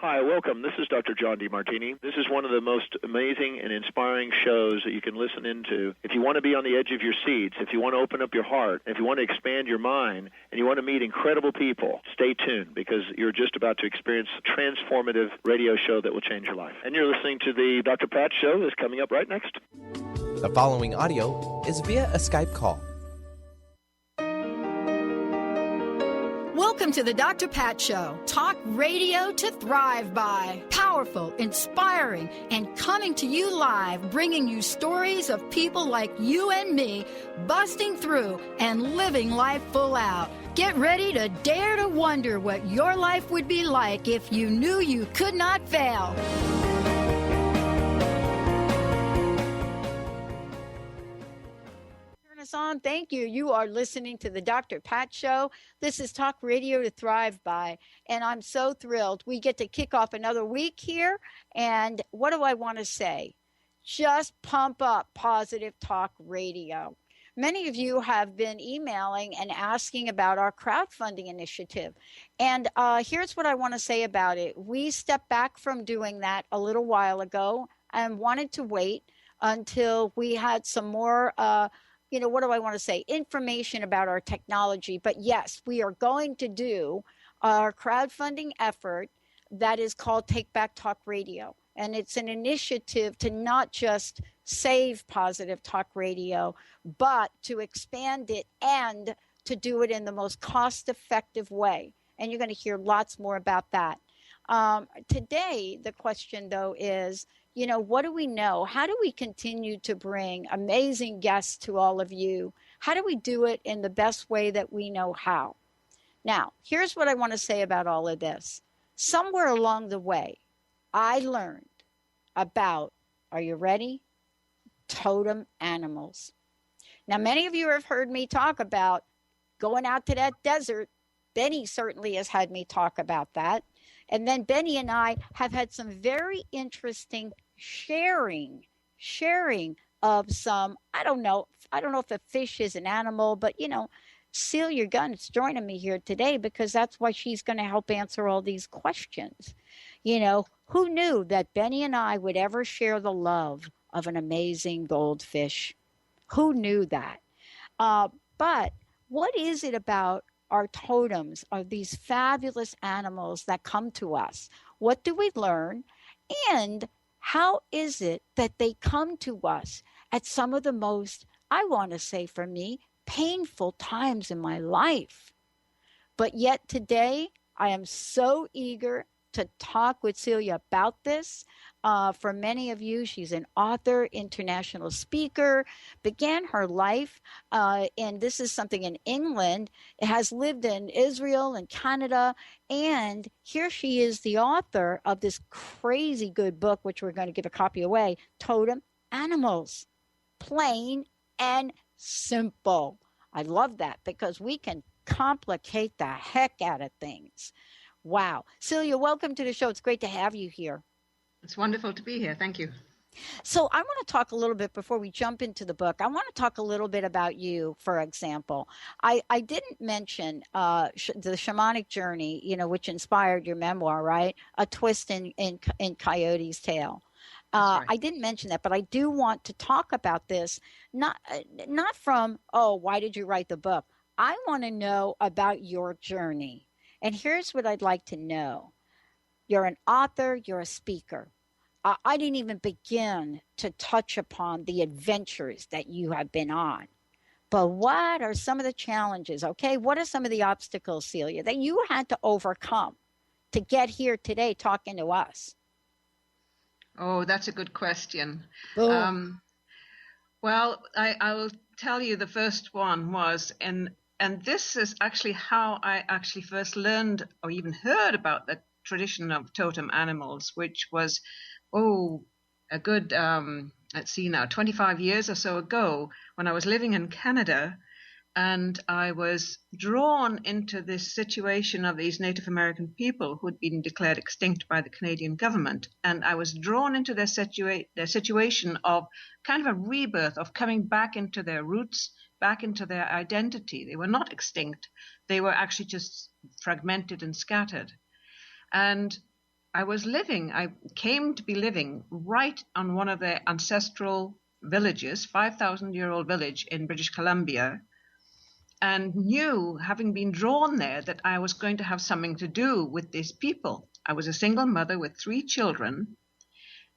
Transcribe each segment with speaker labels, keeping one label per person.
Speaker 1: Hi, welcome. This is Dr. John DeMartini. This is one of the most amazing and inspiring shows that you can listen into. If you want to be on the edge of your seats, if you want to open up your heart, if you want to expand your mind, and you want to meet incredible people, stay tuned because you're just about to experience a transformative radio show that will change your life. And you're listening to the Dr. Pat Show that's coming up right next.
Speaker 2: The following audio is via a Skype call.
Speaker 3: Welcome to the Dr. Pat Show. Talk radio to thrive by. Powerful, inspiring, and coming to you live, bringing you stories of people like you and me, busting through and living life full out. Get ready to dare to wonder what your life would be like if you knew you could not fail. On. Thank you. You are listening to the Dr. Pat Show. This is Talk Radio to Thrive By, and I'm so thrilled. We get to kick off another week here, and what do I want to say? Just pump up Positive Talk Radio. Many of you have been emailing and asking about our crowdfunding initiative, and here's what I want to say about it. We stepped back from doing that a little while ago and wanted to wait until we had some more what do I want to say? Information about our technology. But yes, we are going to do our crowdfunding effort that is called Take Back Talk Radio. And it's an initiative to not just save Positive Talk Radio, but to expand it and to do it in the most cost-effective way. And you're going to hear lots more about that. Today, the question, though, is, what do we know? How do we continue to bring amazing guests to all of you? How do we do it in the best way that we know how? Now, here's what I want to say about all of this. Somewhere along the way, I learned about, are you ready? Totem animals. Now, many of you have heard me talk about going out to that desert. Benny certainly has had me talk about that. And then Benny and I have had some very interesting sharing of some, I don't know if a fish is an animal, but Celia Gunn is joining me here today because that's why she's going to help answer all these questions. Who knew that Benny and I would ever share the love of an amazing goldfish? Who knew that? But what is it about our totems, are these fabulous animals that come to us? What do we learn? And how is it that they come to us at some of the most, I want to say for me, painful times in my life? But yet today, I am so eager to talk with Celia about this. For many of you, she's an author, international speaker, began her life, and this is something in England, has lived in Israel and Canada, and here she is the author of this crazy good book, which we're going to give a copy away, Totem Animals, Plain and Simple. I love that because we can complicate the heck out of things. Wow. Celia, welcome to the show. It's great to have you here.
Speaker 4: It's wonderful to be here. Thank you.
Speaker 3: So I want to talk a little bit before we jump into the book. I want to talk a little bit about you, for example. I didn't mention the shamanic journey, which inspired your memoir, right? A twist in Coyote's Tale. Right. I didn't mention that, but I do want to talk about this, not from, why did you write the book? I want to know about your journey. And here's what I'd like to know. You're an author, you're a speaker. I didn't even begin to touch upon the adventures that you have been on. But what are some of the challenges, okay? What are some of the obstacles, Celia, that you had to overcome to get here today talking to us?
Speaker 4: Oh, that's a good question.
Speaker 3: Well,
Speaker 4: I'll tell you the first one was, and this is actually how I actually first learned or even heard about the tradition of totem animals, which was, a good, 25 years or so ago when I was living in Canada, and I was drawn into this situation of these Native American people who had been declared extinct by the Canadian government. And I was drawn into their situation of kind of a rebirth, of coming back into their roots, back into their identity. They were not extinct. They were actually just fragmented and scattered. And I came to be living right on one of their ancestral villages, 5,000-year-old village in British Columbia, and knew, having been drawn there, that I was going to have something to do with these people. I was a single mother with 3 children,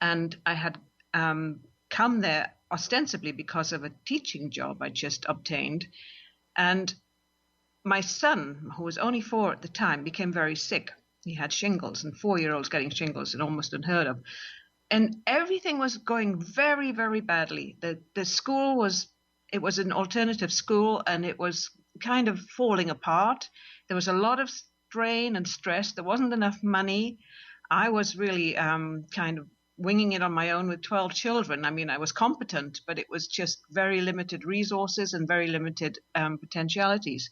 Speaker 4: and I had come there ostensibly because of a teaching job I just obtained. And my son, who was only 4 at the time, became very sick. He had shingles, and 4-year-olds getting shingles is almost unheard of. And everything was going very, very badly. The school was an alternative school, and it was kind of falling apart. There was a lot of strain and stress. There wasn't enough money. I was really kind of winging it on my own with 12 children. I mean, I was competent, but it was just very limited resources and very limited potentialities.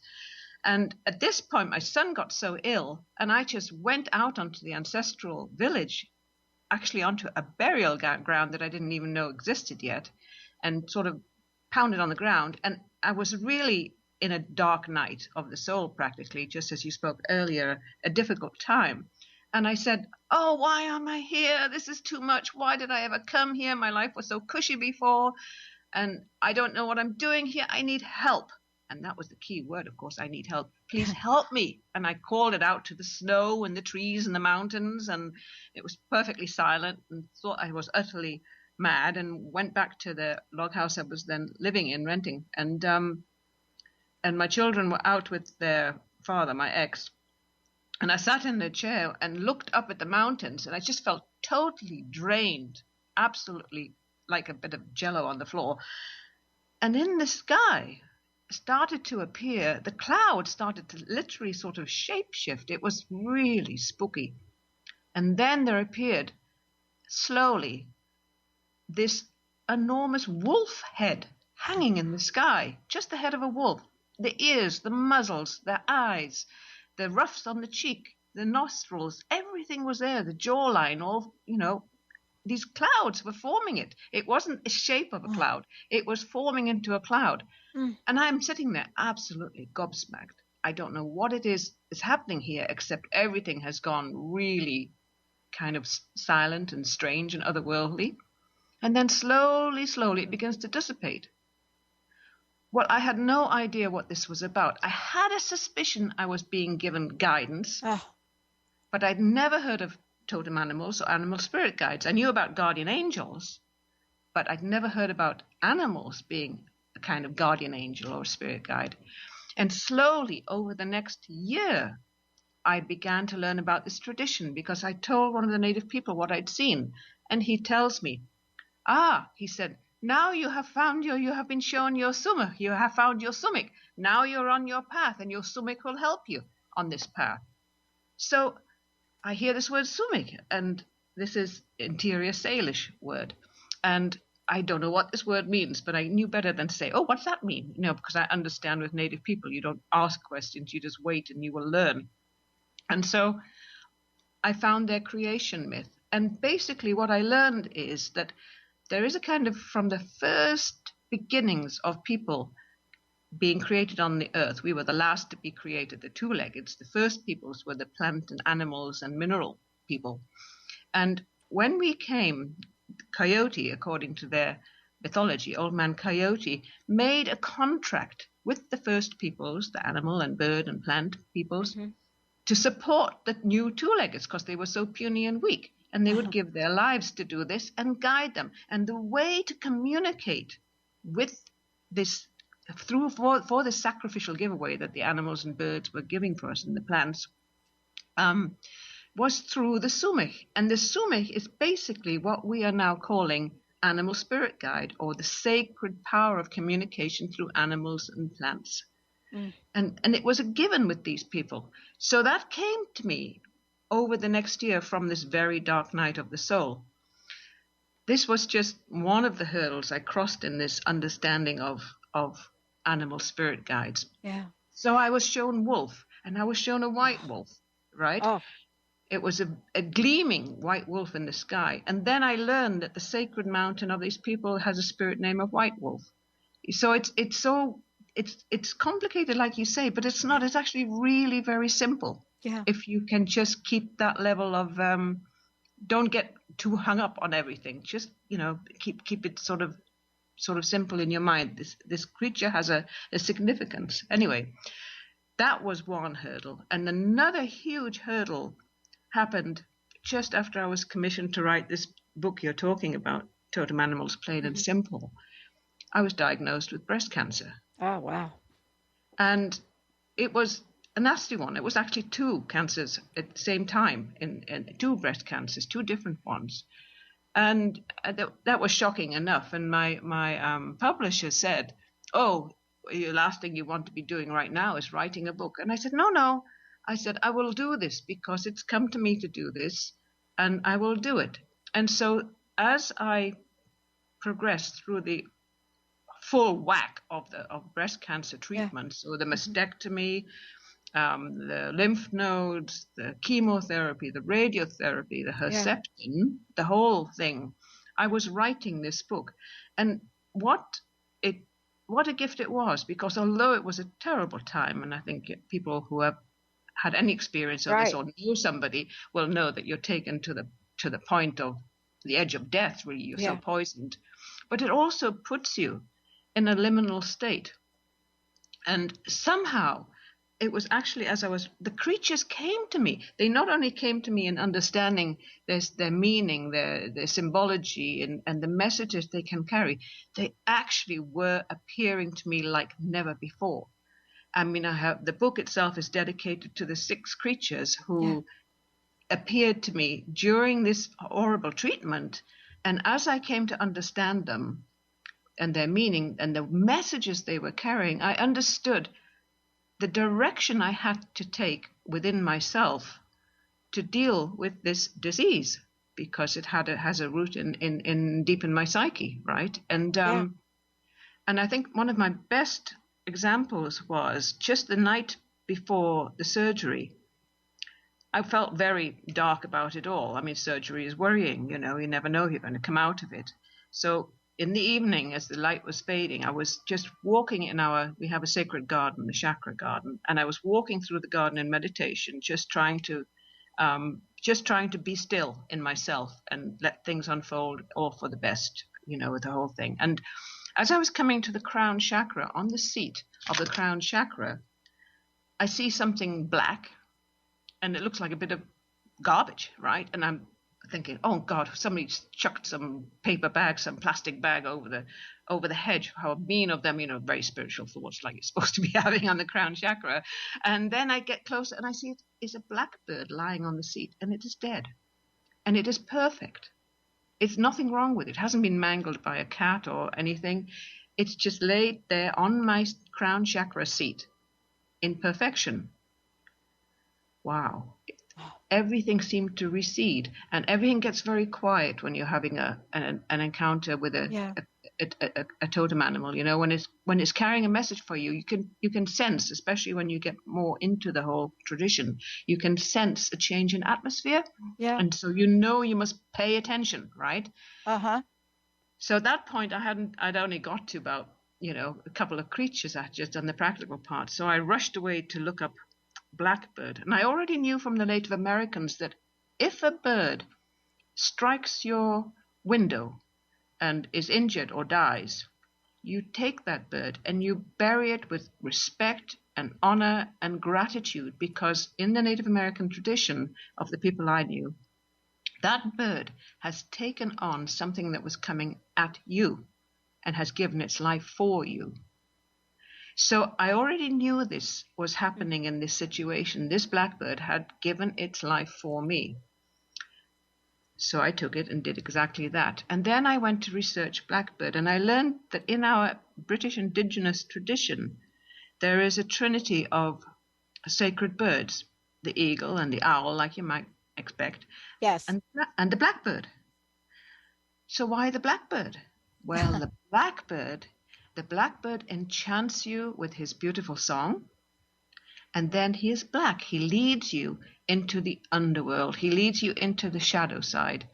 Speaker 4: And at this point, my son got so ill, and I just went out onto the ancestral village, actually onto a burial ground that I didn't even know existed yet, and sort of pounded on the ground. And I was really in a dark night of the soul, practically, just as you spoke earlier, a difficult time. And I said, oh, why am I here? This is too much. Why did I ever come here? My life was so cushy before, and I don't know what I'm doing here. I need help. And that was the key word, of course, I need help. Please help me. And I called it out to the snow and the trees and the mountains, and it was perfectly silent, and thought I was utterly mad, and went back to the log house I was then living in, renting. And my children were out with their father, my ex. And I sat in the chair and looked up at the mountains, and I just felt totally drained, absolutely like a bit of jello on the floor. And in the sky started to appear, the clouds started to literally sort of shapeshift. It was really spooky. And then there appeared slowly this enormous wolf head hanging in the sky, just the head of a wolf. The ears, the muzzles, the eyes, the ruffs on the cheek, the nostrils, everything was there, the jawline, all, these clouds were forming it. It wasn't a shape of a cloud. It was forming into a cloud. And I'm sitting there absolutely gobsmacked. I don't know what it is happening here, except everything has gone really kind of silent and strange and otherworldly. And then slowly, slowly it begins to dissipate. Well, I had no idea what this was about. I had a suspicion I was being given guidance, but I'd never heard of totem animals or animal spirit guides. I knew about guardian angels, but I'd never heard about animals being a kind of guardian angel or spirit guide. And slowly, over the next year, I began to learn about this tradition, because I told one of the native people what I'd seen. And he tells me, he said, now you have been shown your sumach. You have found your sumach. Now you're on your path, and your sumach will help you on this path. So I hear this word sumach, and this is interior Salish word. And I don't know what this word means, but I knew better than to say, oh, what's that mean? Because I understand with native people, you don't ask questions, you just wait and you will learn. And so I found their creation myth. And basically what I learned is that there is a kind of, from the first beginnings of people being created on the earth, we were the last to be created, the 2-leggeds. The first peoples were the plant and animals and mineral people. And when we came, Coyote, according to their mythology, Old Man Coyote, made a contract with the first peoples, the animal and bird and plant peoples, to support the new 2-leggeds, because they were so puny and weak. And they would give their lives to do this and guide them. And the way to communicate with this, for the sacrificial giveaway that the animals and birds were giving for us, and the plants, was through the sumach. And the sumach is basically what we are now calling animal spirit guide, or the sacred power of communication through animals and plants. And it was a given with these people. So that came to me over the next year from this very dark night of the soul. This was just one of the hurdles I crossed in this understanding of animal spirit guides.
Speaker 3: Yeah.
Speaker 4: So I was shown wolf, and I was shown a white wolf, right?
Speaker 3: Oh.
Speaker 4: It was a gleaming white wolf in the sky. And then I learned that the sacred mountain of these people has a spirit name of white wolf. So it's complicated, like you say, but it's not. It's actually really very simple.
Speaker 3: Yeah.
Speaker 4: If you can just keep that level of don't get too hung up on everything. Just, keep it sort of simple in your mind. This creature has a significance. Anyway, that was one hurdle. And another huge hurdle happened just after I was commissioned to write this book you're talking about, Totem Animals, Plain and Simple. I was diagnosed with breast cancer.
Speaker 3: Oh, wow.
Speaker 4: And it was a nasty one. It was actually 2 cancers at the same time, in 2 breast cancers, 2 different ones. And that was shocking enough. And my publisher said, "Oh, the last thing you want to be doing right now is writing a book." And I said, No. I said, "I will do this because it's come to me to do this, and I will do it." And so as I progressed through the full whack of breast cancer treatment, so the mastectomy, the lymph nodes, the chemotherapy, the radiotherapy, the Herceptin, the whole thing, I was writing this book. And what a gift it was, because although it was a terrible time, and I think people who have had any experience of this or know somebody will know that you're taken to the point of the edge of death, really. You're so poisoned. But it also puts you in a liminal state. And somehow it was actually, the creatures came to me. They not only came to me in understanding their meaning, their symbology, and the messages they can carry, they actually were appearing to me like never before. I mean, the book itself is dedicated to the 6 creatures who appeared to me during this horrible treatment. And as I came to understand them and their meaning and the messages they were carrying, I understood the direction I had to take within myself to deal with this disease, because it has a root in deep in my psyche, right? And and I think one of my best examples was just the night before the surgery. I felt very dark about it all. I mean, surgery is worrying, you never know if you're going to come out of it. So in the evening, as the light was fading, I was just walking we have a sacred garden, the chakra garden, and I was walking through the garden in meditation, just trying to be still in myself and let things unfold all for the best, with the whole thing. And as I was coming to the crown chakra, on the seat of the crown chakra, I see something black, and it looks like a bit of garbage, right? And I'm thinking, oh God, somebody chucked some paper bag, some plastic bag over the hedge. How mean of them, very spiritual thoughts like you're supposed to be having on the crown chakra. And then I get closer and I see it is a blackbird lying on the seat, and it is dead. And it is perfect. It's nothing wrong with it. It hasn't been mangled by a cat or anything. It's just laid there on my crown chakra seat in perfection. Wow. Everything seemed to recede, and everything gets very quiet when you're having an encounter with a totem animal. When it's carrying a message for you, you can sense, especially when you get more into the whole tradition, you can sense a change in atmosphere. Yeah. And so you must pay attention, right? So at that point I'd only got to about a couple of creatures. I had just done the practical part, so I rushed away to look up blackbird. And I already knew from the Native Americans that if a bird strikes your window and is injured or dies, you take that bird and you bury it with respect and honor and gratitude, because in the Native American tradition of the people I knew, that bird has taken on something that was coming at you and has given its life for you. So I already knew this was happening in this situation. This blackbird had given its life for me. So I took it and did exactly that. And then I went to research blackbird, and I learned that in our British indigenous tradition, there is a trinity of sacred birds, the eagle and the owl, like you might expect.
Speaker 3: Yes.
Speaker 4: And the blackbird. So why the blackbird? Well, the blackbird enchants you with his beautiful song, and then he is black. He leads you into the underworld. He leads you into the shadow side.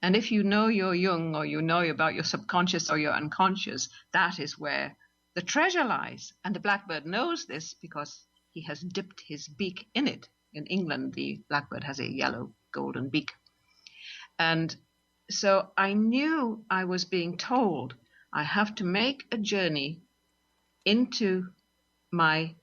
Speaker 4: And if you know your Jung, or you know about your subconscious or your unconscious, that is where the treasure lies. And the blackbird knows this because he has dipped his beak in it. In England, the blackbird has a yellow golden beak. And so I knew I was being told I have to make a journey into my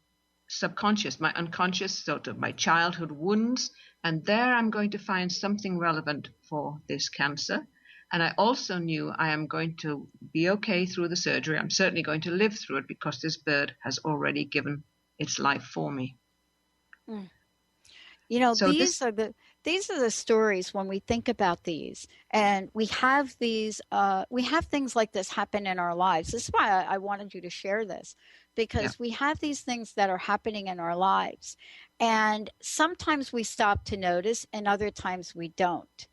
Speaker 4: subconscious, my unconscious, sort of my childhood wounds, and there I'm going to find something relevant for this cancer. And I also knew I am going to be okay through the surgery. I'm certainly going to live through it because this bird has already given its life for me.
Speaker 3: Mm. You know,
Speaker 4: So
Speaker 3: these are the stories when we think about these, and we have things like this happen in our lives. This is why I wanted you to share this, because we have these things that are happening in our lives, and sometimes we stop to notice, and other times we don't.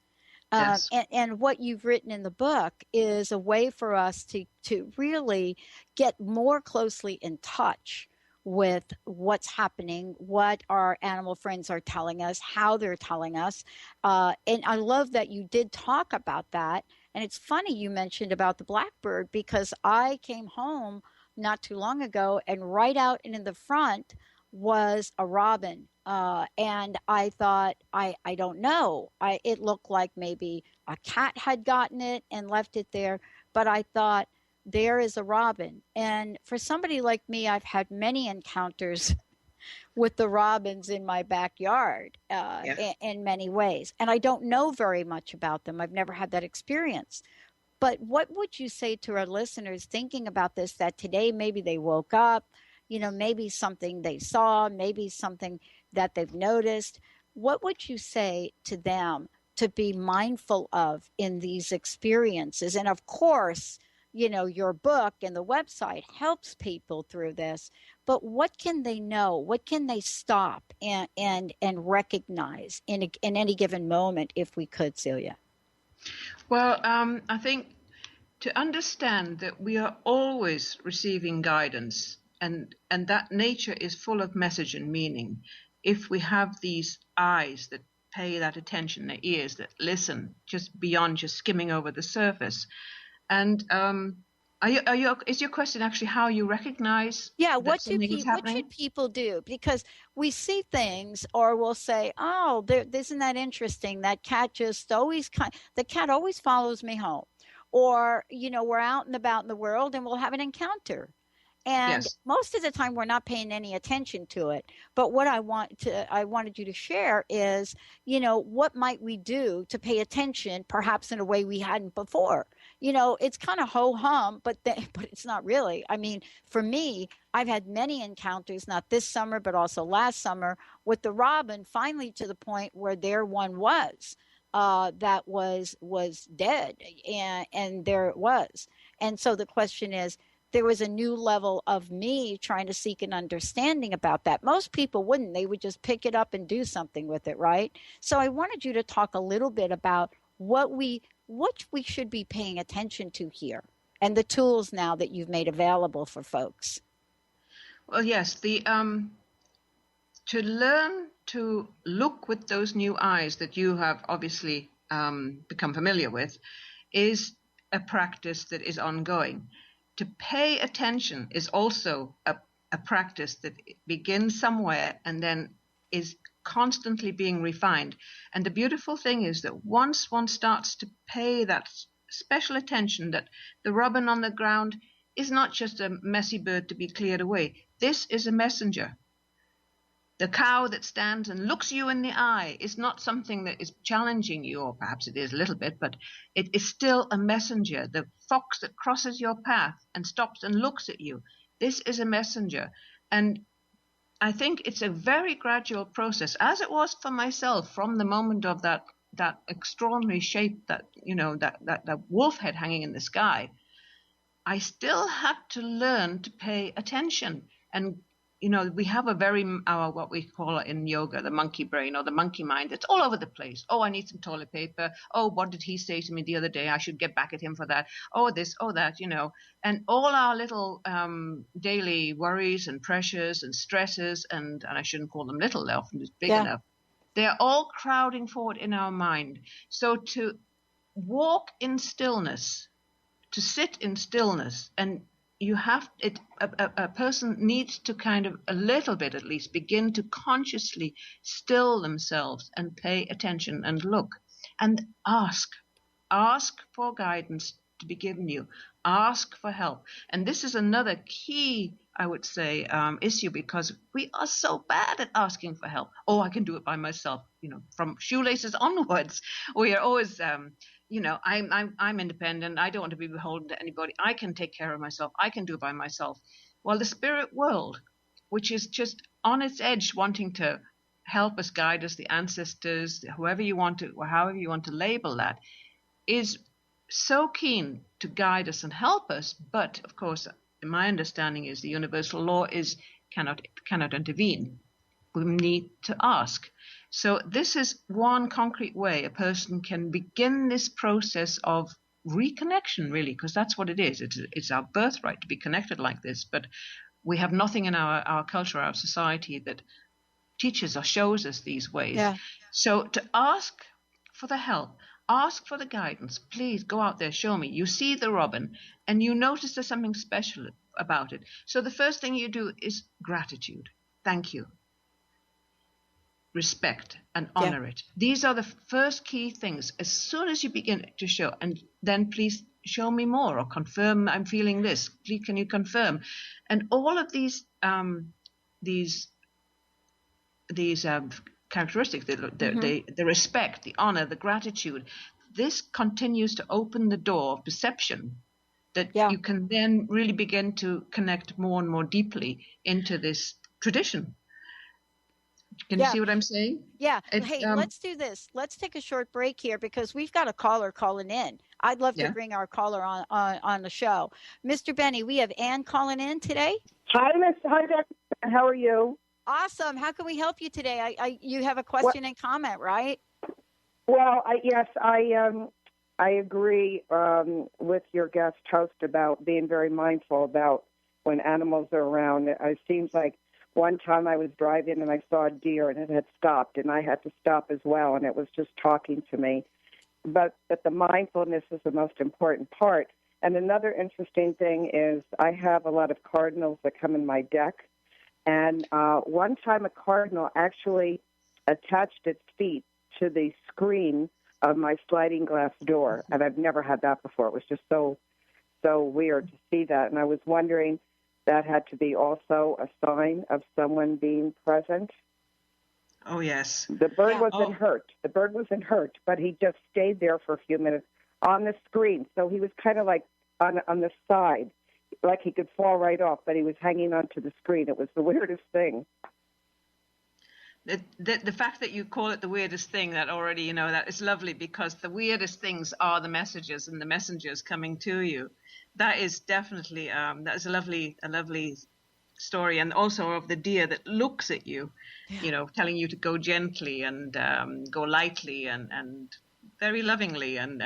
Speaker 4: Yes.
Speaker 3: And what you've written in the book is a way for us to really get more closely in touch with what's happening, what our animal friends are telling us, how they're telling us. And I love that you did talk about that. And it's funny you mentioned about the blackbird, because I came home not too long ago, and right out and in the front was a robin. And I thought, I don't know. It looked like maybe a cat had gotten it and left it there. But I thought, there is a robin. And for somebody like me, I've had many encounters with the robins in my backyard in many ways. And I don't know very much about them. I've never had that experience. But what would you say to our listeners thinking about this, that today maybe they woke up, maybe something they saw, maybe something that they've noticed? What would you say to them to be mindful of in these experiences? And of course, your book and the website helps people through this, but what can they know? What can they stop and recognize in any given moment, if we could, Celia?
Speaker 4: Well, I think to understand that we are always receiving guidance, and that nature is full of message and meaning. If we have these eyes that pay that attention, the ears that listen, just beyond just skimming over the surface. And is your question actually how you recognize that something is happening?
Speaker 3: What should people do? Because we see things, or we'll say, oh, isn't that interesting? That cat the cat always follows me home. Or, we're out and about in the world and we'll have an encounter. And most of the time we're not paying any attention to it. But what I wanted you to share is, what might we do to pay attention, perhaps in a way we hadn't before? It's kind of ho-hum, but it's not really. I mean, for me, I've had many encounters, not this summer, but also last summer, with the robin, finally to the point where there one was. That was dead, and there it was. And so the question is, there was a new level of me trying to seek an understanding about that. Most people wouldn't. They would just pick it up and do something with it, right? So I wanted you to talk a little bit about what we should be paying attention to here, and the tools now that you've made available for folks.
Speaker 4: Well, yes, to learn to look with those new eyes that you have obviously become familiar with is a practice that is ongoing. To pay attention is also a practice that begins somewhere and then is constantly being refined. And the beautiful thing is that once one starts to pay that special attention, that the robin on the ground is not just a messy bird to be cleared away. This is a messenger. The cow that stands and looks you in the eye is not something that is challenging you, or perhaps it is a little bit, but it is still a messenger. The fox that crosses your path and stops and looks at you, this is a messenger. And I think it's a very gradual process, as it was for myself from the moment of that extraordinary shape, that wolf head hanging in the sky. I still had to learn to pay attention. And we have a very, what we call it in yoga, the monkey brain or the monkey mind. It's all over the place. Oh, I need some toilet paper. Oh, what did he say to me the other day? I should get back at him for that. Oh, this, oh, that, And all our little daily worries and pressures and stresses, and I shouldn't call them little, they're often just big enough. They're all crowding forward in our mind. So to walk in stillness, to sit in stillness, and a person needs to kind of a little bit at least begin to consciously still themselves and pay attention and look. and ask for guidance to be given you. Ask for help. And this is another key, I would say, issue, because we are so bad at asking for help. Oh, I can do it by myself. From shoelaces onwards, we are always, I'm independent. I don't want to be beholden to anybody. I can take care of myself. I can do it by myself. Well, the spirit world, which is just on its edge, wanting to help us, guide us, the ancestors, whoever you want to, or however you want to label that, is so keen to guide us and help us. But of course, my understanding is the universal law is cannot intervene. We need to ask. So this is one concrete way a person can begin this process of reconnection, really, because that's what it is. It's our birthright to be connected like this, but we have nothing in our culture, our society, that teaches or shows us these ways.
Speaker 3: Yeah.
Speaker 4: So to ask for the help, ask for the guidance. Please go out there, show me. You see the robin and you notice there's something special about it. So the first thing you do is gratitude. Thank you. Respect and honor it. These are the first key things. As soon as you begin to show, and then please show me more, or confirm I'm feeling this. Please, can you confirm? And all of these characteristics, the respect, the honor, the gratitude, this continues to open the door of perception that you can then really begin to connect more and more deeply into this tradition. Can you see what I'm saying?
Speaker 3: Yeah. Hey, let's do this. Let's take a short break here because we've got a caller calling in. I'd love to bring our caller on the show. Mr. Benny, we have Ann calling in today.
Speaker 5: Hi, Dr. How are you?
Speaker 3: Awesome. How can we help you today? You have a question and comment, right?
Speaker 5: Well, I agree with your guest host about being very mindful about when animals are around. It seems like one time I was driving and I saw a deer and it had stopped, and I had to stop as well, and it was just talking to me. But the mindfulness is the most important part. And another interesting thing is I have a lot of cardinals that come in my deck. And one time a cardinal actually attached its feet to the screen of my sliding glass door. And I've never had that before. It was just so weird to see that. And I was wondering, that had to be also a sign of someone being present.
Speaker 4: Oh, yes.
Speaker 5: The bird wasn't hurt. The bird wasn't hurt, but he just stayed there for a few minutes on the screen. So he was kind of like on the side, like he could fall right off, but he was hanging onto the screen. It was the weirdest thing.
Speaker 4: The fact that you call it the weirdest thing, that already, that is lovely, because the weirdest things are the messages and the messengers coming to you. That is definitely, that is a lovely story. And also of the deer that looks at you, telling you to go gently and go lightly and very lovingly and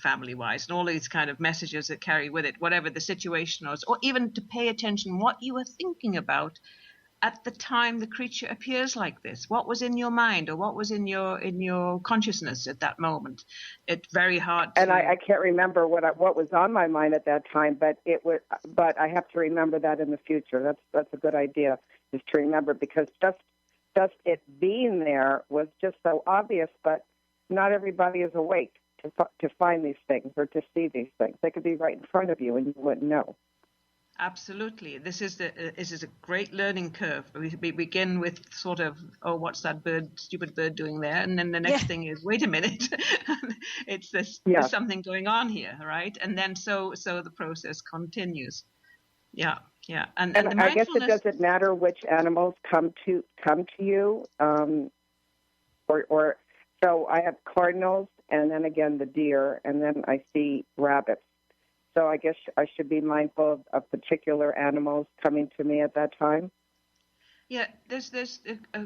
Speaker 4: family-wise, and all these kind of messages that carry with it, whatever the situation was, or even to pay attention what you were thinking about at the time the creature appears like this. What was in your mind, or what was in your consciousness at that moment? It's very hard to...
Speaker 5: And I can't remember what was on my mind at that time, but I have to remember that in the future. That's a good idea, is to remember, because just it being there was just so obvious, but not everybody is awake to find these things or to see these things. They could be right in front of you and you wouldn't know.
Speaker 4: Absolutely. This is a great learning curve. We begin with sort of, oh, what's that stupid bird doing there? And then the next thing is, wait a minute, there's something going on here, right? And then so the process continues. Yeah. And the
Speaker 5: I guess it doesn't matter which animals come to you, or so I have cardinals, and then again the deer, and then I see rabbits. So I guess I should be mindful of particular animals coming to me at that time.
Speaker 4: Yeah, there's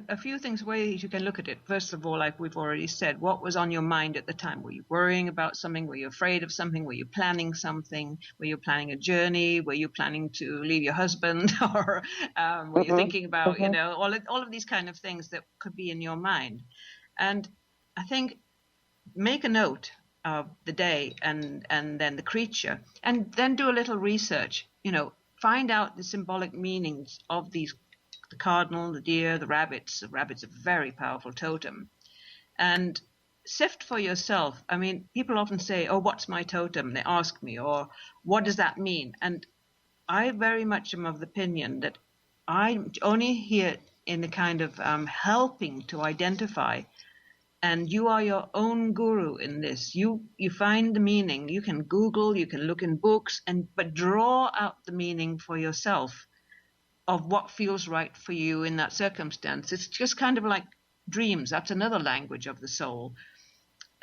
Speaker 4: a few ways you can look at it. First of all, like we've already said, what was on your mind at the time? Were you worrying about something? Were you afraid of something? Were you planning something? Were you planning a journey? Were you planning to leave your husband? Or were you thinking about, all of these kind of things that could be in your mind? And I think make a note of the day and then the creature, and then do a little research. Find out the symbolic meanings of these: the cardinal, the deer, the rabbits. The rabbit's a very powerful totem, and sift for yourself. I mean, people often say, oh, what's my totem? They ask me, or what does that mean? And I very much am of the opinion that I'm only here in the kind of helping to identify, and you are your own guru in this. You find the meaning. You can Google, you can look in books, but draw out the meaning for yourself of what feels right for you in that circumstance. It's just kind of like dreams. That's another language of the soul.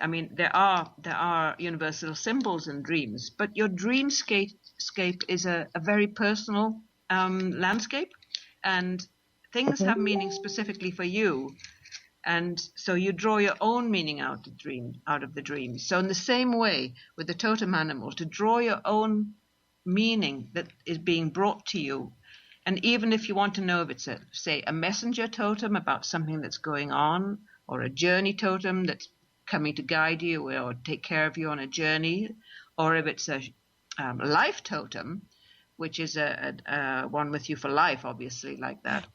Speaker 4: I mean, there are universal symbols in dreams, but your dreamscape is a very personal landscape, and things have meaning specifically for you. And so you draw your own meaning out of the dream. So in the same way with the totem animal, to draw your own meaning that is being brought to you. And even if you want to know if it's a messenger totem about something that's going on, or a journey totem that's coming to guide you or take care of you on a journey, or if it's a life totem, which is a one with you for life, obviously, like that.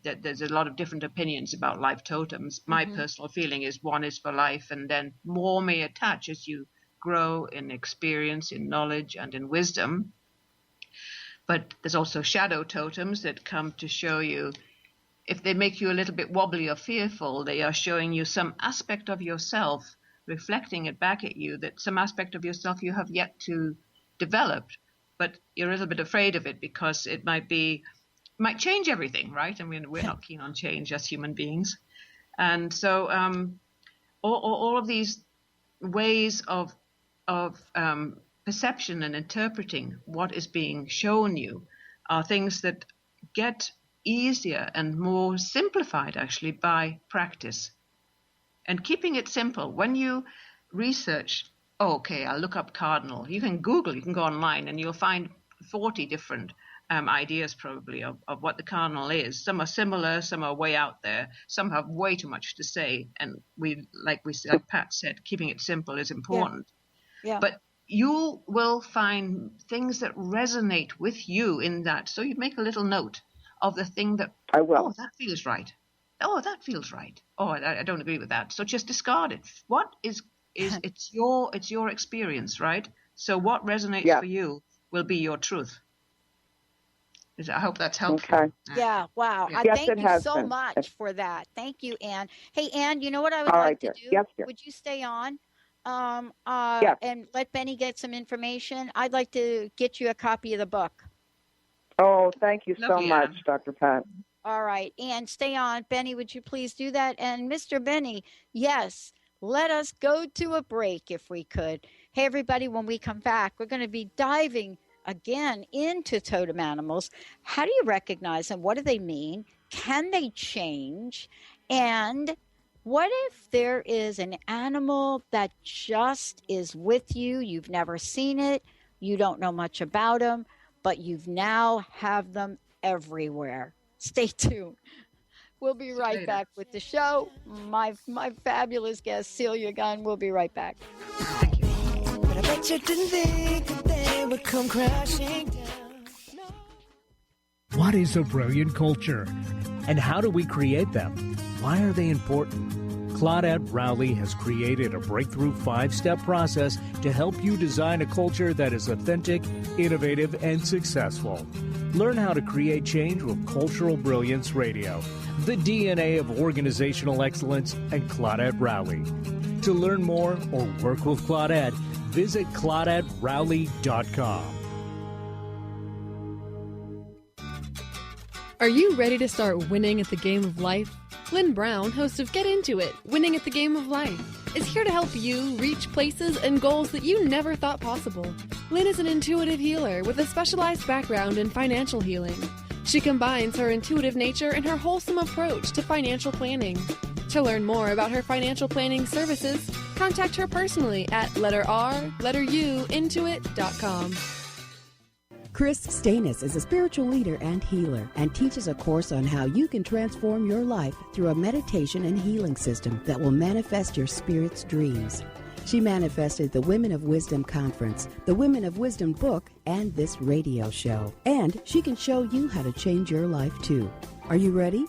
Speaker 4: There's a lot of different opinions about life totems. My personal feeling is one is for life, and then more may attach as you grow in experience, in knowledge, and in wisdom. But there's also shadow totems that come to show you, if they make you a little bit wobbly or fearful, they are showing you some aspect of yourself, reflecting it back at you, that some aspect of yourself you have yet to develop, but you're a little bit afraid of it because it might change everything, right? I mean, we're not keen on change as human beings. And so all of these ways of perception and interpreting what is being shown you are things that get easier and more simplified actually by practice. And keeping it simple, when you research, okay, I'll look up cardinal, you can Google, you can go online, and you'll find 40 different ideas probably of what the cardinal is. Some are similar, some are way out there, some have way too much to say, and like Pat said, keeping it simple is important. Yeah. But you will find things that resonate with you in that. So you make a little note of the thing that,
Speaker 5: I will.
Speaker 4: Oh, that feels right. Oh, that feels right. Oh, I don't agree with that. So just discard it. What is it's your experience, right? So what resonates for you will be your truth. I hope that's helpful.
Speaker 5: Okay.
Speaker 3: Yeah, wow.
Speaker 5: Yes,
Speaker 3: thank you so
Speaker 5: been.
Speaker 3: much for that. Thank you, Anne. Hey, Anne, you know what I would like to do?
Speaker 5: Yes, dear.
Speaker 3: Would you stay on?
Speaker 5: Yes.
Speaker 3: And let Benny get some information. I'd like to get you a copy of the book.
Speaker 5: Oh, thank you so much, Dr. Pat.
Speaker 3: All right. And stay on. Benny, would you please do that? And Mr. Benny, yes, let us go to a break if we could. Hey, everybody, when we come back, we're going to be diving again into totem animals. How do you recognize them? What do they mean? Can they change? And what if there is an animal that just is with you? You've never seen it. You don't know much about them, but you've now have them everywhere. Stay tuned. We'll be right back with the show. My fabulous guest, Celia Gunn. We'll be right back.
Speaker 4: Thank you.
Speaker 6: But I bet you didn't think that they would come crashing down.
Speaker 7: What is a brilliant culture? And how do we create them? Why are they important? Claudette Rowley has created a breakthrough 5-step process to help you design a culture that is authentic, innovative, and successful. Learn how to create change with Cultural Brilliance Radio, the DNA of organizational excellence, and Claudette Rowley. To learn more or work with Claudette, visit ClaudetteRowley.com.
Speaker 8: Are you ready to start winning at the game of life? Lynn Brown, host of Get Into It, Winning at the Game of Life, is here to help you reach places and goals that you never thought possible. Lynn is an intuitive healer with a specialized background in financial healing. She combines her intuitive nature and her wholesome approach to financial planning. To learn more about her financial planning services, contact her personally at intuit.com.
Speaker 9: Chris Stanis is a spiritual leader and healer and teaches a course on how you can transform your life through a meditation and healing system that will manifest your spirit's dreams. She manifested the Women of Wisdom Conference, the Women of Wisdom book, and this radio show. And she can show you how to change your life too. Are you ready?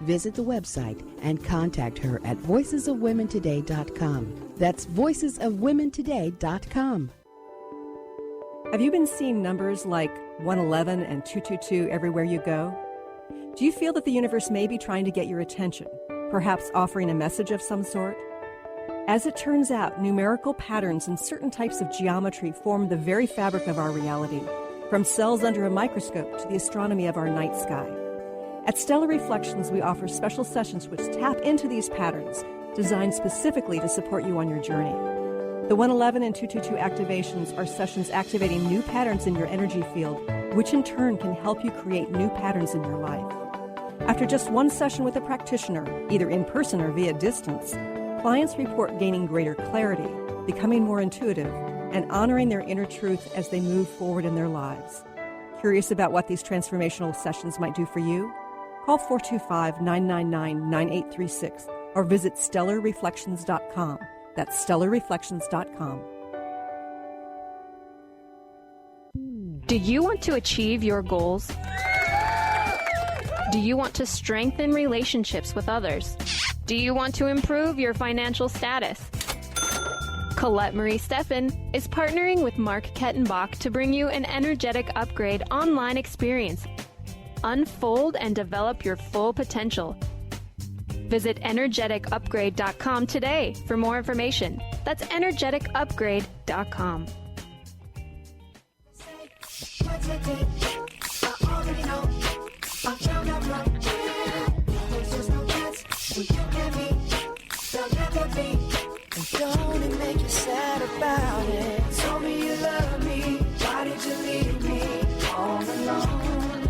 Speaker 9: Visit the website and contact her at voicesofwomentoday.com. That's voicesofwomentoday.com.
Speaker 10: Have you been seeing numbers like 111 and 222 everywhere you go? Do you feel that the universe may be trying to get your attention, perhaps offering a message of some sort? As it turns out, numerical patterns in certain types of geometry form the very fabric of our reality, from cells under a microscope to the astronomy of our night sky. At Stellar Reflections, we offer special sessions which tap into these patterns, designed specifically to support you on your journey. The 111 and 222 activations are sessions activating new patterns in your energy field, which in turn can help you create new patterns in your life. After just one session with a practitioner, either in person or via distance, clients report gaining greater clarity, becoming more intuitive, and honoring their inner truth as they move forward in their lives. Curious about what these transformational sessions might do for you? Call 425-999-9836 or visit stellarreflections.com. That's stellarreflections.com.
Speaker 11: Do you want to achieve your goals? Do you want to strengthen relationships with others? Do you want to improve your financial status? Colette Marie Steffen is partnering with Mark Kettenbach to bring you an energetic upgrade online experience. Unfold and develop your full potential. Visit energeticupgrade.com today for more information. That's energeticupgrade.com.
Speaker 6: Don't it make you sad about it? Told me you love me. Why did you leave me all alone?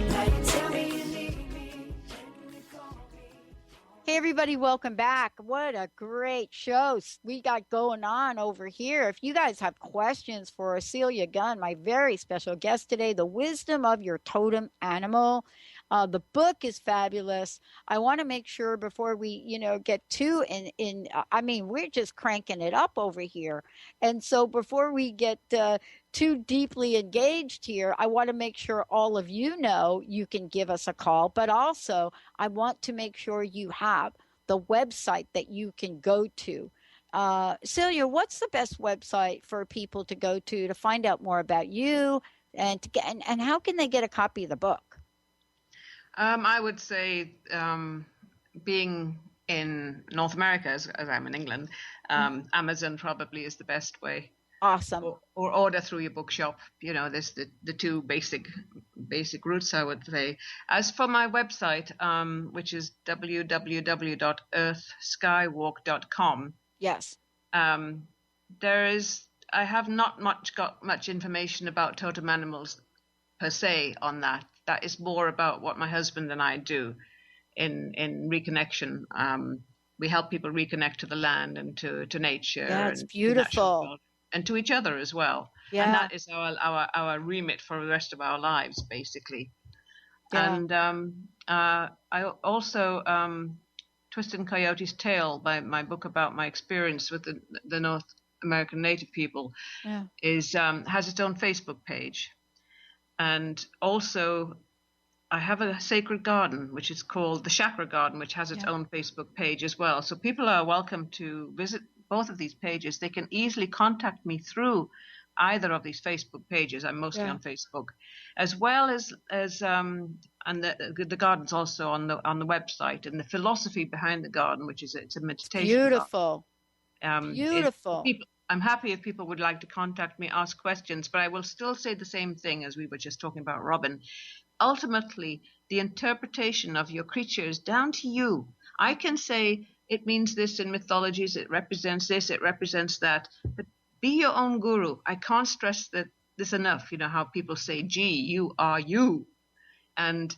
Speaker 6: Now you tell me you need me.
Speaker 3: Hey, everybody, welcome back. What a great show we got going on over here. If you guys have questions for Celia Gunn, my very special guest today, The Wisdom of Your Totem Animal. The book is fabulous. I want to make sure before we, get too we're just cranking it up over here. And so before we get too deeply engaged here, I want to make sure all of you know you can give us a call, but also I want to make sure you have the website that you can go to. Celia, what's the best website for people to go to find out more about you and and how can they get a copy of the book?
Speaker 4: I would say, being in North America, as I'm in England, Amazon probably is the best way.
Speaker 3: Awesome.
Speaker 4: Or order through your bookshop. There's the two basic routes, I would say. As for my website, which is www.earthskywalk.com.
Speaker 3: Yes.
Speaker 4: I have not got much information about totem animals per se on that. That is more about what my husband and I do in reconnection. We help people reconnect to the land and to nature.
Speaker 3: Yeah, it's
Speaker 4: and
Speaker 3: beautiful.
Speaker 4: And to each other as well.
Speaker 3: Yeah.
Speaker 4: And that is our remit for the rest of our lives, basically. Yeah. And I also, Twisted Coyote's Tale, my book about my experience with the North American Native people, has its own Facebook page. And also, I have a sacred garden, which is called the Chakra Garden, which has its own Facebook page as well. So people are welcome to visit both of these pages. They can easily contact me through either of these Facebook pages. I'm mostly on Facebook, as well as and the garden's also on the website, and the philosophy behind the garden, which is it's a meditation.
Speaker 3: Beautiful. Beautiful.
Speaker 4: I'm happy if people would like to contact me, ask questions, but I will still say the same thing as we were just talking about, Robin. Ultimately, the interpretation of your creature is down to you. I can say it means this in mythologies, it represents this, it represents that, but be your own guru. I can't stress this enough. How people say, gee, you are you. And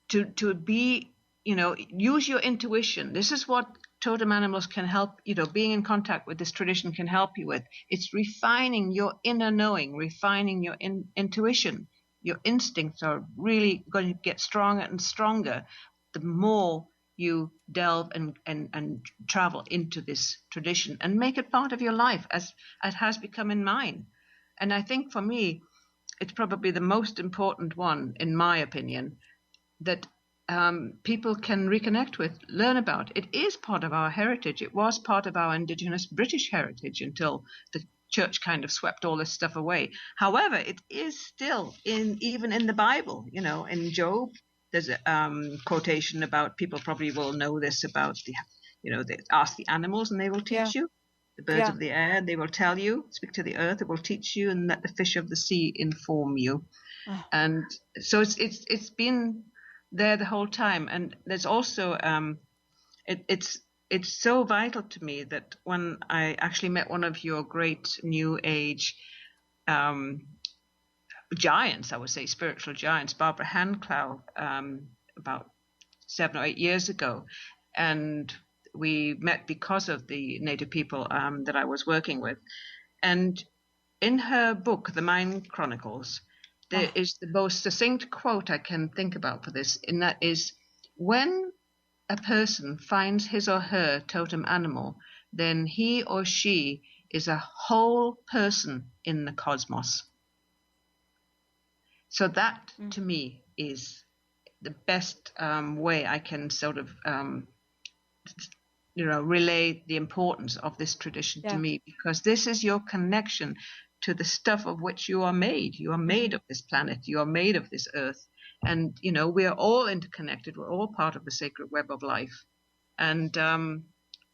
Speaker 4: to be, use your intuition. This is what totem animals can help, being in contact with this tradition can help you with. It's refining your inner knowing, refining your intuition. Your instincts are really going to get stronger and stronger the more you delve and travel into this tradition and make it part of your life, as it has become in mine. And I think for me, it's probably the most important one, in my opinion, that people can reconnect with, learn about. It is part of our heritage. It was part of our indigenous British heritage until the church kind of swept all this stuff away. However, it is still even in the Bible. In Job, there's a quotation about, people probably will know this, about they ask the animals and they will teach you. The birds of the air, they will tell you. Speak to the earth, it will teach you, and let the fish of the sea inform you. Oh. And so it's been there the whole time. And there's also it's so vital to me that when I actually met one of your great New Age giants, I would say spiritual giants, Barbara Handclough, about 7 or 8 years ago, and we met because of the Native people that I was working with. And in her book, The Mind Chronicles, there is the most succinct quote I can think about for this, and that is, when a person finds his or her totem animal, then he or she is a whole person in the cosmos. So that, to me, is the best way I can sort of relay the importance of this tradition to me, because this is your connection to the stuff of which you are made. You are made of this planet. You are made of this earth. And, we are all interconnected. We're all part of the sacred web of life. And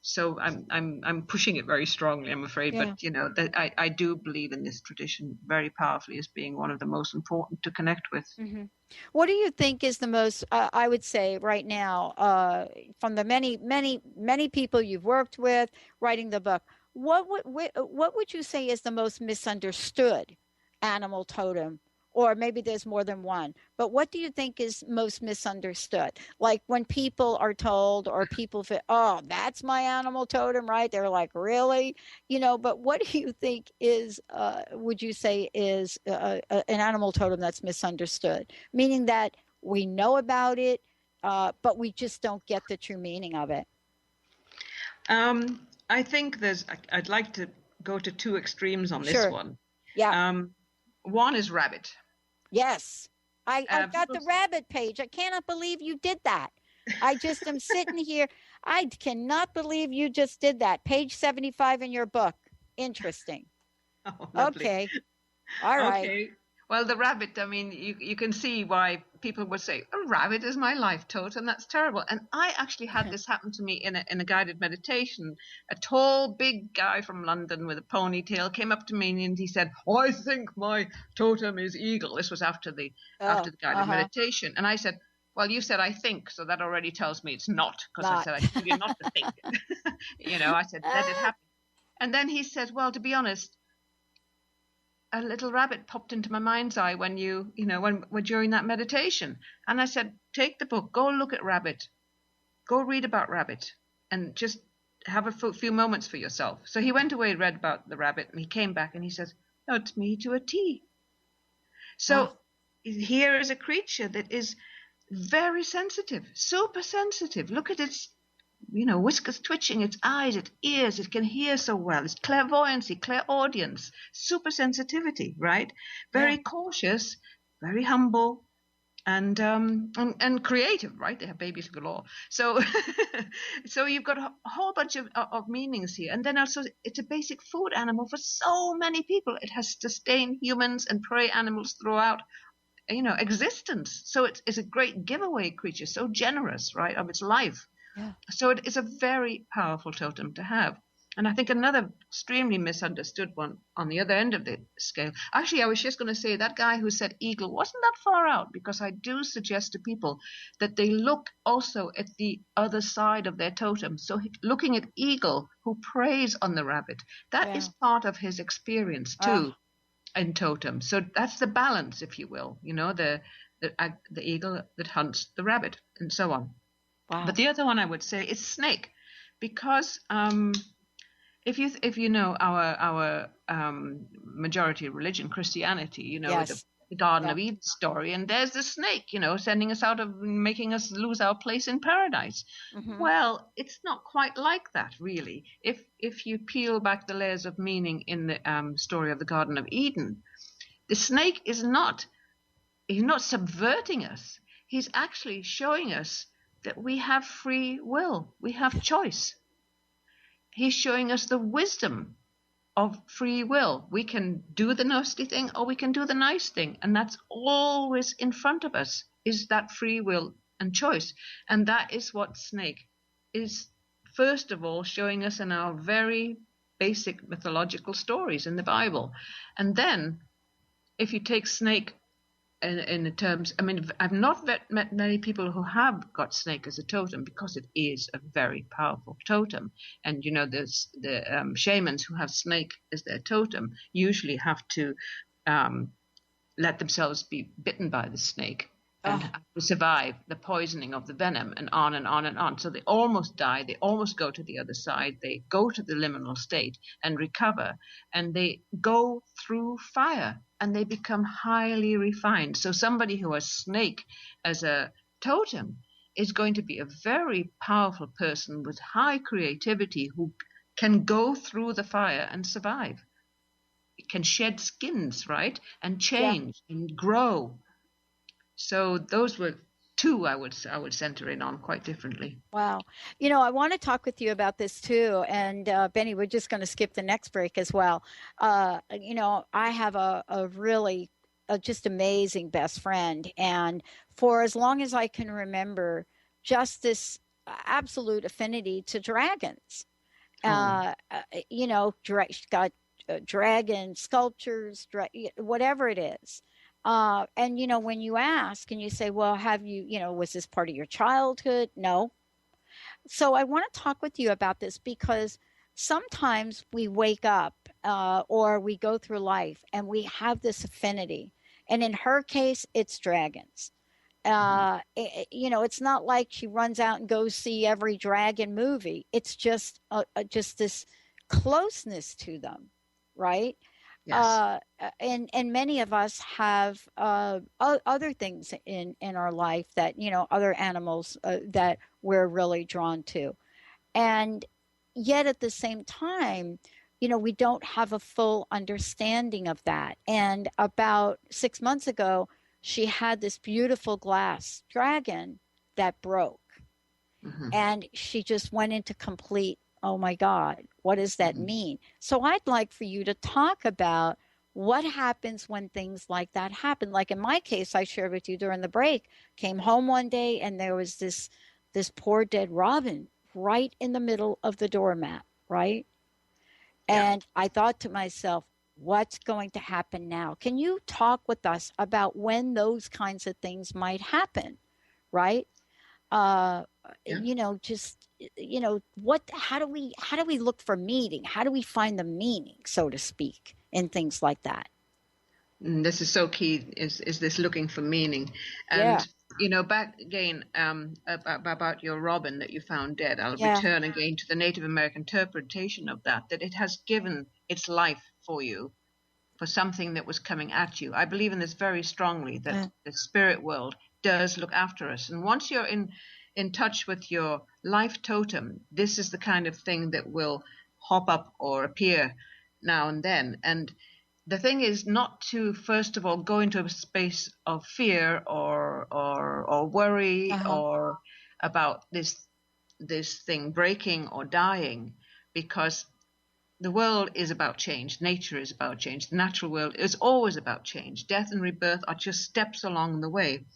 Speaker 4: so I'm pushing it very strongly, I'm afraid. Yeah. But, that I do believe in this tradition very powerfully as being one of the most important to connect with.
Speaker 3: Mm-hmm. What do you think is the most, I would say right now, from the many people you've worked with writing the book, what would you say is the most misunderstood animal totem? Or maybe there's more than one, but what do you think is most misunderstood? Like when people are told, or people feel, oh, that's my animal totem, right? They're like, really? But what do you think is, would you say is an animal totem that's misunderstood? Meaning that we know about it, but we just don't get the true meaning of it.
Speaker 4: I think I'd like to go to two extremes on this one.
Speaker 3: Yeah.
Speaker 4: One is rabbit.
Speaker 3: Yes. I've got the rabbit page. I cannot believe you did that. I just am sitting here. I cannot believe you just did that. Page 75 in your book. Interesting.
Speaker 4: Oh, lovely.
Speaker 3: Okay. All right.
Speaker 4: Okay. Well, the rabbit, I mean, you can see why people would say, a rabbit is my life totem. That's terrible. And I actually had this happen to me in a guided meditation. A tall, big guy from London with a ponytail came up to me and he said, I think my totem is eagle. This was after the guided meditation. And I said, well, you said I think, so that already tells me it's not, because I said I told you not to think. I said, let it happen. And then he said, well, to be honest, a little rabbit popped into my mind's eye when during that meditation. And I said, take the book, go look at rabbit, go read about rabbit, and just have a few moments for yourself. So he went away, read about the rabbit, and he came back and he says, no, it's me to a T. So here is a creature that is very sensitive, super sensitive. Look at its whiskers twitching, its eyes, its ears. It can hear so well. It's clairvoyancy, clairaudience, super sensitivity, right? Very cautious, very humble, and creative, right? They have babies galore. So you've got a whole bunch of meanings here. And then also, it's a basic food animal for so many people. It has sustained humans and prey animals throughout existence. So it's a great giveaway creature, so generous, right, of its life. Yeah. So it is a very powerful totem to have. And I think another extremely misunderstood one on the other end of the scale. Actually, I was just going to say that guy who said eagle wasn't that far out, because I do suggest to people that they look also at the other side of their totem. So looking at eagle, who preys on the rabbit, that is part of his experience too in totem. So that's the balance, if you will, the eagle that hunts the rabbit and so on. Wow. But the other one I would say is snake, because if you know our majority religion, Christianity, the Garden of Eden story, and there's the snake, sending us out of, making us lose our place in paradise. Mm-hmm. Well, it's not quite like that, really. If you peel back the layers of meaning in the story of the Garden of Eden, The snake is not, he's not subverting us. He's actually showing us that we have free will. We have choice. He's showing us the wisdom of free will. We can do the nasty thing or we can do the nice thing. And that's always in front of us, is that free will and choice. And that is what snake is, first of all, showing us in our very basic mythological stories in the Bible. And then, if you take snake in the terms, I mean, I've not met many people who have got snake as a totem, because it is a very powerful totem. And, you know, there's the shamans who have snake as their totem usually have to let themselves be bitten by the snake and have to survive the poisoning of the venom, and on and on and on. So they almost die. They almost go to the other side. They go to the liminal state and recover, and they go through fire and they become highly refined. So somebody who has snake as a totem is going to be a very powerful person with high creativity, who can go through the fire and survive. It can shed skins, right? And change and grow. So those were two I would center in on quite differently.
Speaker 3: Wow. You know, I want to talk with you about this too. And Benny, we're just going to skip the next break as well. You know, I have a really just amazing best friend. And for as long as I can remember, just this absolute affinity to dragons. You know, got dragon sculptures, whatever it is. And, you know, when you ask and you say, well, have you, you know, was this part of your childhood? No. So I want to talk with you about this, because sometimes we wake up or we go through life and we have this affinity. And in her case, it's dragons. You know, it's not like she runs out and goes see every dragon movie. It's just this closeness to them, right?
Speaker 4: Yes.
Speaker 3: And many of us have other things in our life that, you know, other animals that we're really drawn to. And yet at the same time, you know, we don't have a full understanding of that. And about 6 months ago, she had this beautiful glass dragon that broke. And she just went into complete, oh my God, what does that mean? So I'd like for you to talk about what happens when things like that happen. Like in my case, I shared with you during the break, came home one day and there was this poor dead robin right in the middle of the doormat, right? And I thought to myself, what's going to happen now? Can you talk with us about when those kinds of things might happen, right? You know, just, you know, how do we look for meaning? How do we find the meaning, so to speak, in things like that?
Speaker 4: This is so key, is this looking for meaning. And, you know, back again about your robin that you found dead, I'll return again to the Native American interpretation of that it has given its life for you, for something that was coming at you. I believe in this very strongly, that the spirit world does look after us. And once you're in touch with your life totem, this is the kind of thing that will hop up or appear now and then. And the thing is not to, first of all, go into a space of fear or worry or about this thing breaking or dying, because the world is about change. Nature is about change. The natural world is always about change. Death and rebirth are just steps along the way.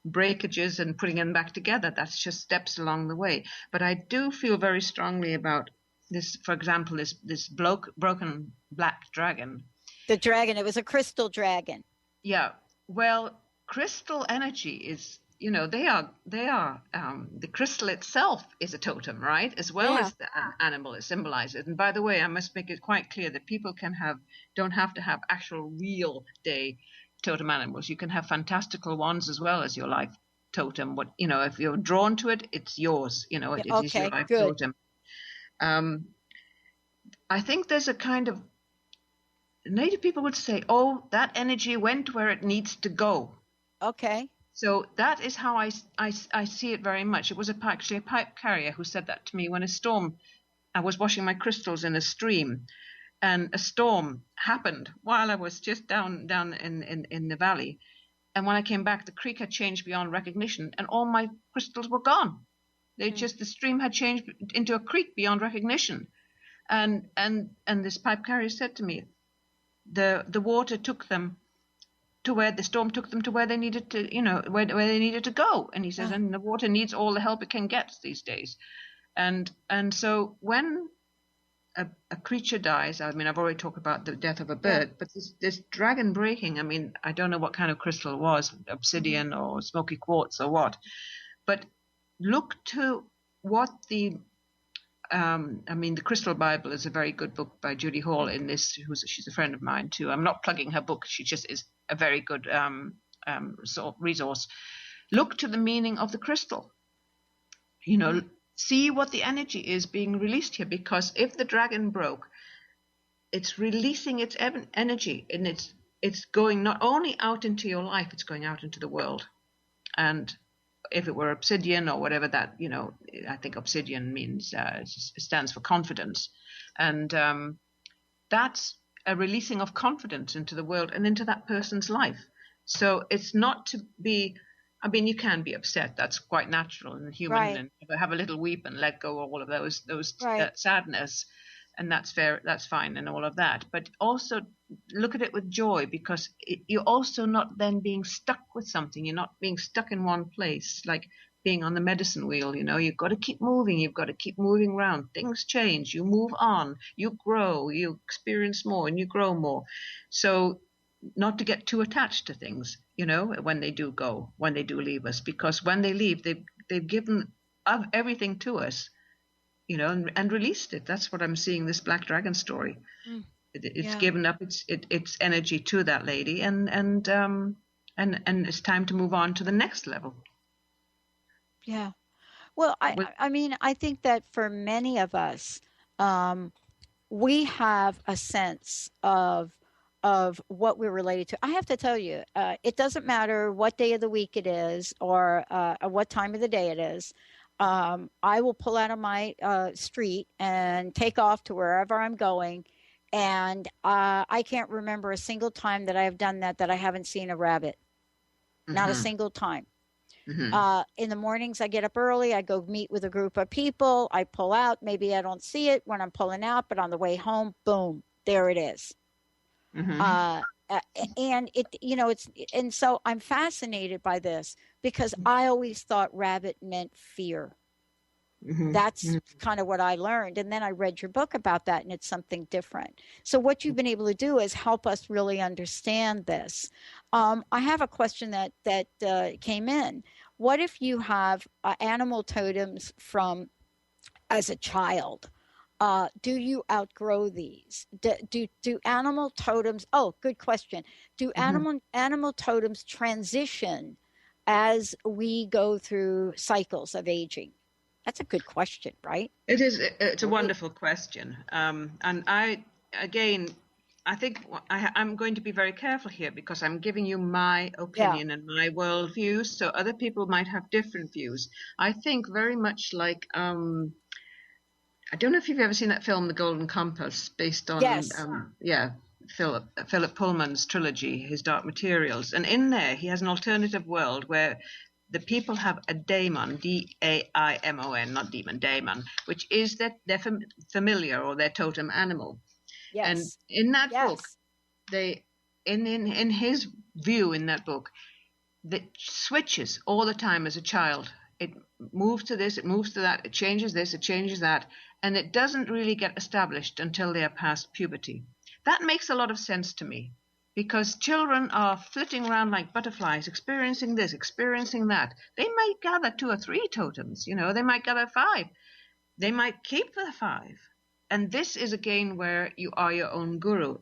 Speaker 4: Breakages and putting them back together, that's just steps along the way. But I do feel very strongly about this, for example, this broken black dragon.
Speaker 3: The dragon, it was a crystal dragon.
Speaker 4: Yeah. Well, crystal energy is, you know, they are the crystal itself is a totem, right? As well as the animal it symbolizes. And by the way, I must make it quite clear that people don't have to have actual real day totem animals. You can have fantastical ones as well as your life totem. What, you know, if you're drawn to it, it's yours. You know, it is your life totem. I think there's a kind of, Native people would say, oh, that energy went where it needs to go.
Speaker 3: Okay.
Speaker 4: So that is how I see it very much. It was actually a pipe carrier who said that to me when I was washing my crystals in a stream. and a storm happened while I was just down in the valley. And when I came back, the creek had changed beyond recognition, and all my crystals were gone. The stream had changed into a creek beyond recognition. And this pipe carrier said to me, the water took them to where the storm took them to where they needed to, where they needed to go. And he says, and the water needs all the help it can get these days. And so when a creature dies, I mean, I've already talked about the death of a bird, but this dragon breaking, I mean, I don't know what kind of crystal it was, obsidian or smoky quartz or what, but look to what the Crystal Bible is a very good book by Judy Hall in this, she's a friend of mine too. I'm not plugging her book. She just is a very good resource. Look to the meaning of the crystal. See what the energy is being released here, because if the dragon broke, it's releasing its energy, and it's going not only out into your life, it's going out into the world. And if it were obsidian or whatever that, I think obsidian means, stands for confidence. And that's a releasing of confidence into the world and into that person's life. So it's not to be, you can be upset. That's quite natural and human, and have a little weep and let go of all of those sadness. And that's fair, that's fine, and all of that. But also look at it with joy, because you're also not then being stuck with something. You're not being stuck in one place, like being on the medicine wheel. You've got to keep moving. You've got to keep moving around. Things change. You move on. You grow. You experience more, and you grow more. So not to get too attached to things, when they do go, when they do leave us, because when they leave, they've given everything to us. And released it. That's what I'm seeing, this black dragon story. It's given up its energy to that lady, and it's time to move on to the next level.
Speaker 3: Yeah. Well, I think that for many of us, we have a sense of what we're related to. I have to tell you, it doesn't matter what day of the week it is or what time of the day it is. I will pull out of my street and take off to wherever I'm going. And I can't remember a single time that I have done that I haven't seen a rabbit. Not a single time. In the mornings, I get up early. I go meet with a group of people. I pull out. Maybe I don't see it when I'm pulling out, but on the way home, boom, there it is. And and so I'm fascinated by this, because I always thought rabbit meant fear. That's kind of what I learned. And then I read your book about that, and it's something different. So what you've been able to do is help us really understand this. I have a question that came in. What if you have animal totems from as a child? Do you outgrow these? Do animal totems? Oh, good question. Do animal totems transition as we go through cycles of aging? That's a good question, right?
Speaker 4: It is. It's a wonderful question. And I think I'm going to be very careful here, because I'm giving you my opinion and my worldview. So other people might have different views. I think very much like, I don't know if you've ever seen that film, The Golden Compass, based on, Philip Pullman's trilogy, his Dark Materials. And in there, he has an alternative world where the people have a daemon, D-A-I-M-O-N, not demon, daemon, which is their familiar or their totem animal. Yes. And in that book, they, in his view in that book, that switches all the time as a child. It moves to this, it moves to that, it changes this, it changes that, and it doesn't really get established until they are past puberty. That makes a lot of sense to me, because children are flitting around like butterflies, experiencing this, experiencing that. They might gather 2 or 3 totems, they might gather 5. They might keep the 5. And this is again where you are your own guru.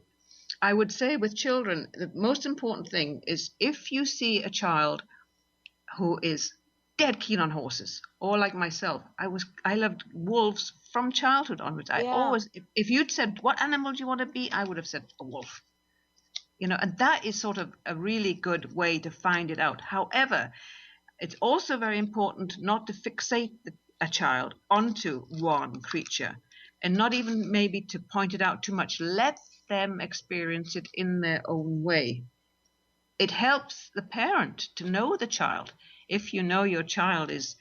Speaker 4: I would say with children, the most important thing is, if you see a child who is dead keen on horses, or like myself, I loved wolves from childhood onwards. I always, if you'd said, what animal do you want to be? I would have said a wolf. And that is sort of a really good way to find it out. However, it's also very important not to fixate a child onto one creature, and not even maybe to point it out too much. Let them experience it in their own way. It helps the parent to know the child. If you know your child is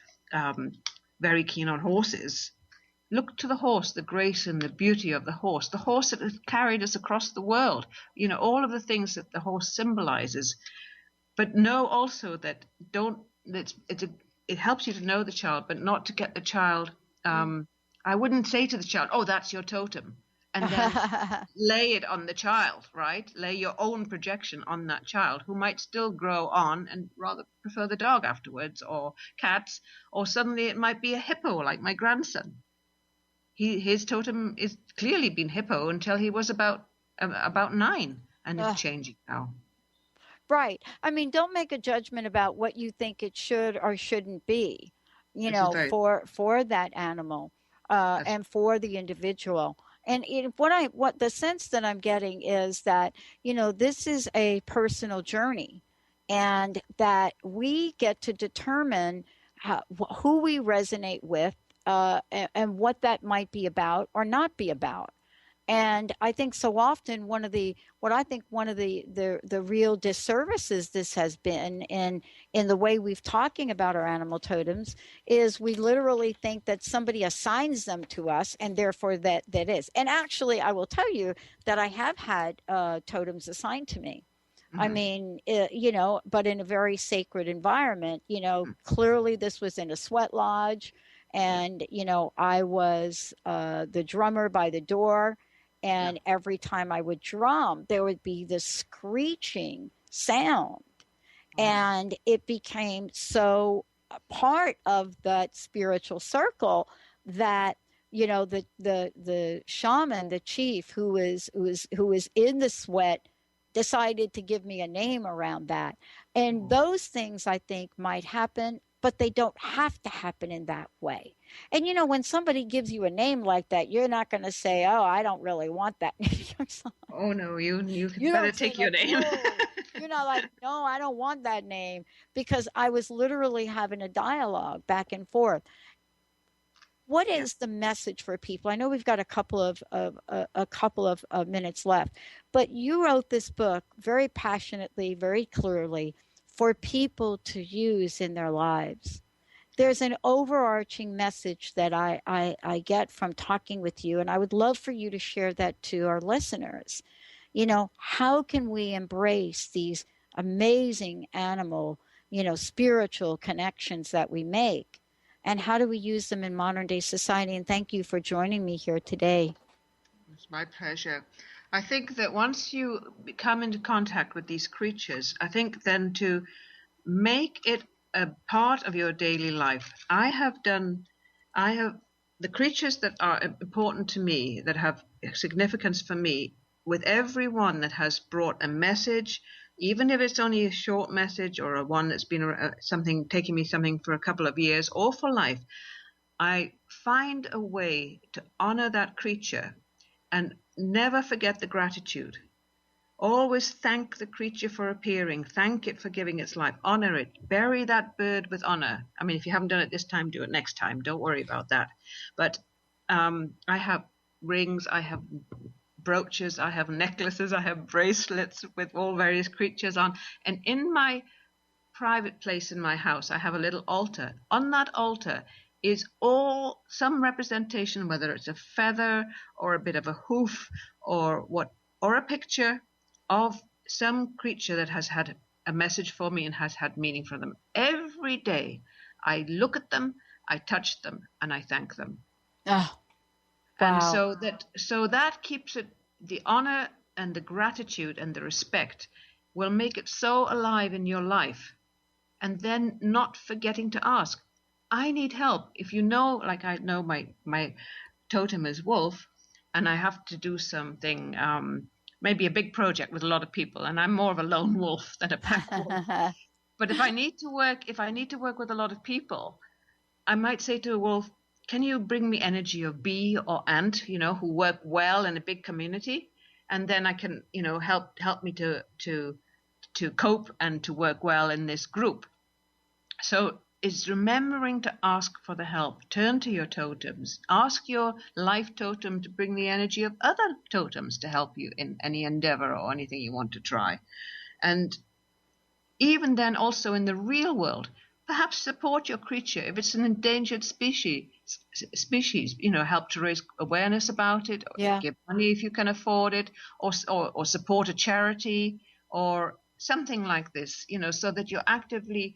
Speaker 4: very keen on horses, look to the horse, the grace and the beauty of the horse that has carried us across the world, all of the things that the horse symbolizes. But know also that it helps you to know the child, but not to get the child. I wouldn't say to the child, "Oh, that's your totem," and then lay it on the child, right? Lay your own projection on that child, who might still grow on and rather prefer the dog afterwards, or cats, or suddenly it might be a hippo, like my grandson. His totem is clearly been hippo until he was about 9, and it's changing now.
Speaker 3: Right. I mean, don't make a judgment about what you think it should or shouldn't be, for that animal and for the individual. And what the sense that I'm getting is that, this is a personal journey, and that we get to determine who we resonate with and what that might be about or not be about. And I think so often one of the real disservices this has been in the way we've talking about our animal totems is we literally think that somebody assigns them to us, and therefore that is. And actually, I will tell you that I have had totems assigned to me. Mm-hmm. I mean, but in a very sacred environment. Clearly this was in a sweat lodge, and I was the drummer by the door. And every time I would drum, there would be this screeching sound. And it became so a part of that spiritual circle that, the shaman, the chief who was in the sweat, decided to give me a name around that. And those things I think might happen, but they don't have to happen in that way. And when somebody gives you a name like that, you're not going to say, "Oh, I don't really want that name."
Speaker 4: Oh no, you better take your name.
Speaker 3: No. You're not like, "No, I don't want that name," because I was literally having a dialogue back and forth. What is the message for people? I know we've got a couple of minutes left, but you wrote this book very passionately, very clearly, for people to use in their lives. There's an overarching message that I get from talking with you, and I would love for you to share that to our listeners. How can we embrace these amazing animal, spiritual connections that we make? And how do we use them in modern day society? And thank you for joining me here today.
Speaker 4: It's my pleasure. I think that once you come into contact with these creatures, I think then to make it a part of your daily life. I have the creatures that are important to me, that have significance for me, with every one that has brought a message, even if it's only a short message or a one that's been taking me something for a couple of years or for life, I find a way to honor that creature and never forget the gratitude. Always thank the creature for appearing. Thank it for giving its life. Honor it. Bury that bird with honor. I mean, if you haven't done it this time, do it next time. Don't worry about that. But I have rings, I have brooches, I have necklaces, I have bracelets with all various creatures on. And in my private place in my house, I have a little altar. On that altar is some representation, whether it's a feather or a bit of a hoof or a picture of some creature that has had a message for me and has had meaning for them. Every day I look at them, I touch them, and I thank them.
Speaker 3: Oh, wow.
Speaker 4: And so that keeps it, the honor and the gratitude and the respect will make it so alive in your life. And then not forgetting to ask, I need help. If like I know my totem is wolf, and I have to do something, maybe a big project with a lot of people, and I'm more of a lone wolf than a pack wolf. But if I need to work with a lot of people, I might say to a wolf, "Can you bring me energy of bee or ant, who work well in a big community, and then I can, help me to cope and to work well in this group." So is remembering to ask for the help. Turn to your totems. Ask your life totem to bring the energy of other totems to help you in any endeavor or anything you want to try. And even then, also in the real world, perhaps support your creature. If it's an endangered species, help to raise awareness about it, or give money if you can afford it, or support a charity or something like this, so that you're actively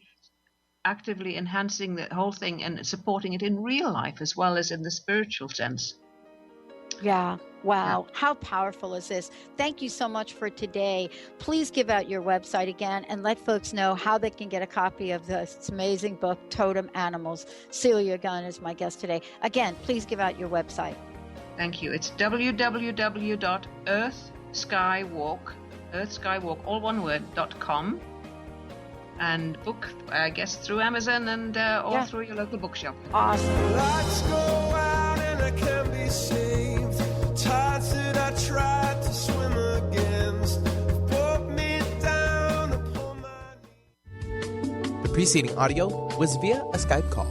Speaker 4: enhancing the whole thing and supporting it in real life as well as in the spiritual sense.
Speaker 3: Yeah. Wow. How powerful is this? Thank you so much for today. Please give out your website again and let folks know how they can get a copy of this amazing book, Totem Animals. Celia Gunn is my guest today. Again, please give out your website.
Speaker 4: Thank you. It's www.earthskywalk, all one word, .com. And book, I guess, through Amazon and or through your local bookshop.
Speaker 3: Awesome.
Speaker 6: Lights go out and I can't be saved. Tides that I tried to swim against brought me down upon my knees.
Speaker 2: The preceding audio was via a Skype call.